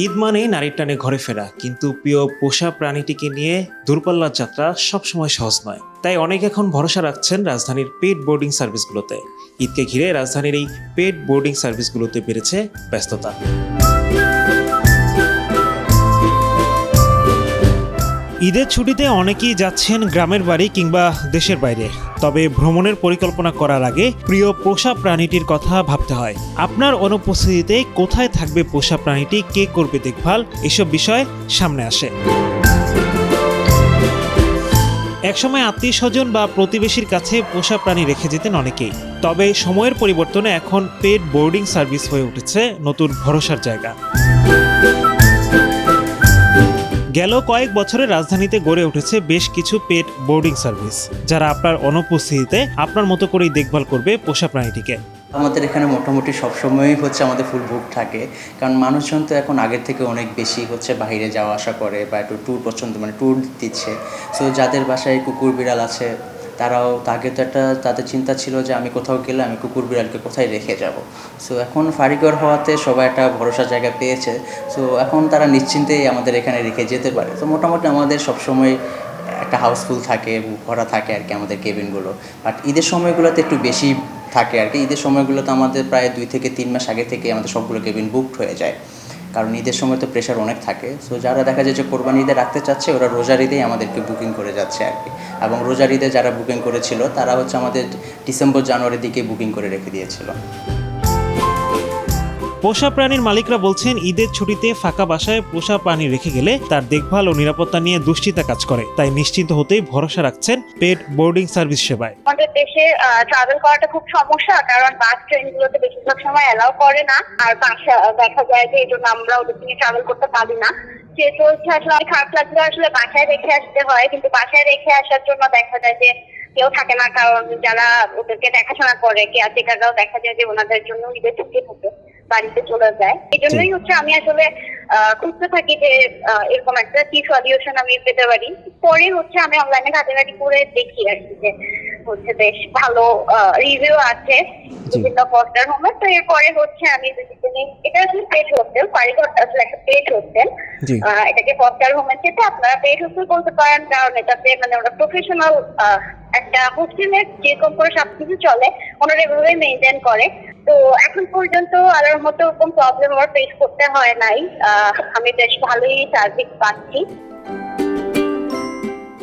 ঈদ মানেই নারীর টানে ঘরে ফেরা, কিন্তু প্রিয় পোষা প্রাণীটিকে নিয়ে দূরপাল্লার যাত্রা সবসময় সহজ নয়। তাই অনেকে এখন ভরসা রাখছেন রাজধানীর পেট বোর্ডিং সার্ভিসগুলোতে। ঈদকে ঘিরে রাজধানীর এই পেট বোর্ডিং সার্ভিসগুলোতে বেড়েছে ব্যস্ততা। ঈদের ছুটিতে অনেকেই যাচ্ছেন গ্রামের বাড়ি কিংবা দেশের বাইরে। তবে ভ্রমণের পরিকল্পনা করার আগে প্রিয় পোষা প্রাণীটির কথা ভাবতে হয়। আপনার অনুপস্থিতিতে কোথায় থাকবে পোষা প্রাণীটি, কে করবে দেখভাল, এসব বিষয় সামনে আসে। একসময় আত্মীয় স্বজন বা প্রতিবেশীর কাছে পোষা প্রাণী রেখে যেতেন অনেকেই। তবে সময়ের পরিবর্তনে এখন পেট বোর্ডিং সার্ভিস হয়ে উঠেছে নতুন ভরসার জায়গা। গেল কয়েক বছরে রাজধানীতে গড়ে উঠেছে বেশ কিছু পেট বোর্ডিং সার্ভিস, যারা আপনার অনুপস্থিতিতে আপনার মতো করেই দেখভাল করবে পোষা প্রাণীটিকে। আমাদের এখানে মোটামুটি সবসময়ই আমাদের ফুল বুক থাকে, কারণ মানুষজন তো এখন আগের থেকে অনেক বেশি বাইরে যাওয়া আসা করে বা একটু ট্যুর পছন্দ ট্যুর দিচ্ছে। সো যাদের বাসায় কুকুর বিড়াল আছে তারাও আগে তো তাদের চিন্তা ছিল যে আমি কোথাও গেলে আমি কুকুর বিড়ালকে কোথায় রেখে যাব। সো এখন ফারিঘর হওয়াতে সবাই একটা ভরসার জায়গা পেয়েছে। সো এখন তারা নিশ্চিন্তেই আমাদের এখানে রেখে যেতে পারে। তো মোটামুটি আমাদের সবসময় একটা হাউসফুল থাকে, ভরা থাকে আর কি আমাদের কেবিনগুলো। বাট ঈদের সময়গুলোতে একটু বেশি থাকে আর কি। ঈদের সময়গুলোতে আমাদের প্রায় 2 থেকে 3 মাস আগে থেকে আমাদের সবগুলো কেবিন বুকড হয়ে যায়, কারণ ঈদের সময় তো প্রেশার অনেক থাকে। সো যারা দেখা যায় যে কোরবানি ঈদে রাখতে চাচ্ছে, ওরা রোজার ঈদেই আমাদেরকে বুকিং করে যাচ্ছে আর কি। এবং রোজার ঈদে যারা বুকিং করেছিল তারা আমাদের ডিসেম্বর জানুয়ারির দিকে বুকিং করে রেখে দিয়েছিল। পোষা প্রাণীর মালিকরা বলছেন, ঈদের ছুটিতে ফাঁকা বাসায় পোষা প্রাণী রেখে গেলে তার দেখভাল ও নিরাপত্তা নিয়ে দুশ্চিন্তা কাজ করে। তাই নিশ্চিন্ত হতেই ভরসা রাখছেন পেট বোর্ডিং সার্ভিস সেবায়। আমাদের দেশে ট্রাভেল করাটা খুব সমস্যা, কারণ বাস ট্রেনগুলোতে বেশিরভাগ সময় অ্যালাউ করে না। আর বাসা দেখা যায় যে এই জন্য আমরা ওদের নিয়ে ট্রাভেল করতে পারি না। যেহেতু আসলে অনেক খারাপ লাগলে আসলে বাসায় রেখে আসতে হয়, কিন্তু বাসায় রেখে আসার জন্য দেখা যায় যে কেউ থাকে না, কারণ যারা ওদেরকে দেখাশোনা করে কেয়ারটেকাররাও দেখা যায় যে ওনাদের জন্য ঈদের ছুটি থাকে, বাড়িতে চলে যায়। এই জন্যই আমি আসলে খুঁজতে থাকি যে এরকম একটা কি সলিউশন আমি পেতে পারি। পরে আমি অনলাইনে ঘাটাঘাটি করে দেখি আর কি যে বেশ ভালো রিভিউ আছে বিভিন্ন ফস্টার হোমে। তো এরপরে আমি এটা আসলে পেট হোস্টেল, ফারিঘরটা আসলে একটা পেট হোস্টেল। এটাকে ফস্টার হোমের চেয়ে আপনারা পেট হোস্টেল বলতে পারেন, কারণ এটাতে ওরা প্রফেশনাল একটা হোস্টেলের যেরকম করে সবকিছু চলে ওনারা এভাবে মেনটেন করে। তো এখন পর্যন্ত আলার মতো ওরকম প্রবলেম আমার ফেস করতে হয় নাই। আমি বেশ ভালোই সার্ভিস পাচ্ছি।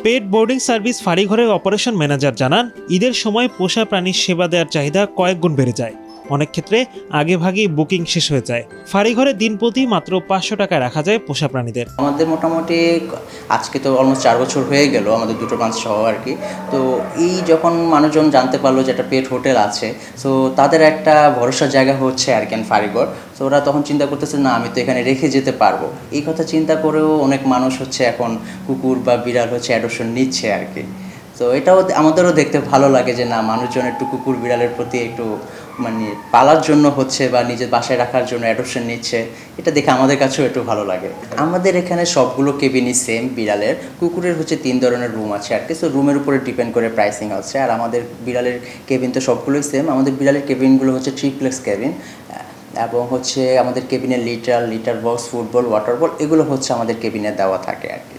পেট বোর্ডিং সার্ভিস ফারিঘরের অপারেশন ম্যানেজার জানান, ঈদের সময় পোষা প্রাণীর সেবা দেওয়ার চাহিদা কয়েক গুণ বেড়ে যায়। অনেক ক্ষেত্রে আগেভাগেই বুকিং শেষ হয়ে যায়। ফারিঘরে দিন প্রতি মাত্র 500 টাকায় রাখা যায় পোষা প্রাণীদের। আমাদের মোটামুটি আজকে তো অলমোস্ট 4 বছর হয়ে গেল আমাদের দুটো ব্রাঞ্চ সহ আর কি। তো এই যখন মানুষজন জানতে পারলো যে একটা পেট হোটেল আছে, সো তাদের একটা ভরসার জায়গা হচ্ছে আর কি ফারিঘর। তো ওরা তখন চিন্তা করতেছে, না আমি তো এখানে রেখে যেতে পারবো। এই কথা চিন্তা করেও অনেক মানুষ এখন কুকুর বা বিড়াল অ্যাডপশন নিচ্ছে আর কি। তো এটাও আমাদেরও দেখতে ভালো লাগে যে না, মানুষজন একটু কুকুর বিড়ালের প্রতি একটু পালার জন্য বা নিজের বাসায় রাখার জন্য অ্যাডপশন নিচ্ছে। এটা দেখে আমাদের কাছেও একটু ভালো লাগে। আমাদের এখানে সবগুলো কেবিনই সেম। বিড়ালের কুকুরের 3 ধরনের রুম আছে আর কি। সো রুমের উপরে ডিপেন্ড করে প্রাইসিং হচ্ছে। আর আমাদের বিড়ালের কেবিন তো সবগুলোই সেম। আমাদের বিড়ালের কেবিনগুলো ট্রিপ্লেক্স কেবিন, এবং আমাদের কেবিনের লিটার বক্স, ফুটবল, ওয়াটার বল এগুলো আমাদের কেবিনে দেওয়া থাকে আর কি।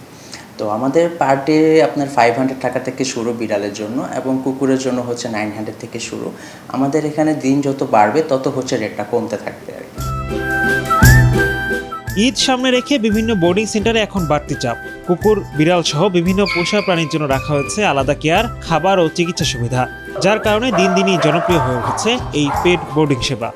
তো আমাদের পার ডে আপনার 500 টাকা থেকে শুরু বিড়ালের জন্য, এবং কুকুরের জন্য 900 থেকে শুরু। আমাদের এখানে দিন যত বাড়বে তত রেটটা কমতে থাকবে আর কি। ঈদ সামনে রেখে বিভিন্ন বোর্ডিং সেন্টারে এখন বাড়তি চাপ। কুকুর বিড়াল সহ বিভিন্ন পোষা প্রাণীর জন্য রাখা হয়েছে আলাদা কেয়ার, খাবার ও চিকিৎসা সুবিধা, যার কারণে দিন দিনই জনপ্রিয় হয়ে উঠেছে এই পেট বোর্ডিং সেবা।